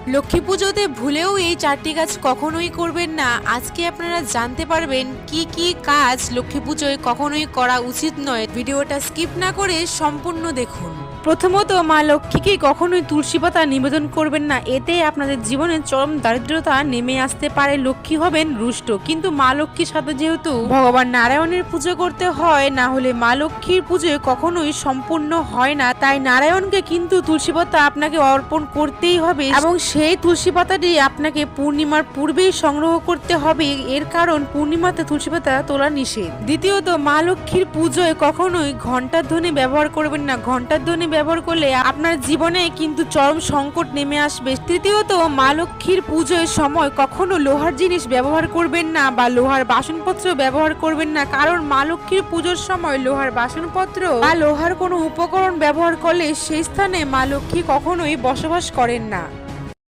লক্ষ্মী পুজোতে ভুলেও এই 4টি কাজ কখনোই করবেন না। আজকে আপনারা জানতে পারবেন কি কি কাজ লক্ষ্মী পুজোয় কখনোই করা উচিত নয়। ভিডিওটা স্কিপ না করে সম্পূর্ণ দেখুন। প্রথমত, মা লক্ষ্মীকে কখনোই তুলসী পাতা নিবেদন করবেন না, এতে আপনাদের জীবনে চরম দারিদ্রতা নেমে আসতে পারে, লক্ষ্মী হবেন রুষ্ট। কিন্তু মা লক্ষ্মীর সাথে যেহেতু ভগবান নারায়ণের পুজো করতে হয়, না হলে মা লক্ষ্মীর পুজো কখনোই সম্পূর্ণ হয় না, তাই নারায়ণকে কিন্তু তুলসী পাতা আপনাকে অর্পণ করতেই হবে এবং সেই তুলসী পাতাটি আপনাকে পূর্ণিমার পূর্বেই সংগ্রহ করতে হবে। এর কারণ পূর্ণিমাতে তুলসী পাতা তোলা নিষেধ। দ্বিতীয়ত, মা লক্ষ্মীর পুজোয় কখনোই ঘণ্টার ধ্বনি ব্যবহার করবেন না। ঘণ্টার ধ্বনি ব্যবহার করলে আপনার জীবনে কিন্তু চরম সংকট নেমে আসবে। তৃতীয়ত, মা লক্ষ্মীর পুজোর সময় কখনো লোহার জিনিস ব্যবহার করবেন না বা লোহার বাসনপত্র ব্যবহার করবেন না, কারণ মা লক্ষ্মীর পুজোর সময় লোহার বাসনপত্র বা লোহার কোনো উপকরণ ব্যবহার করলে সেই স্থানে মা লক্ষ্মী কখনোই বসবাস করেন না।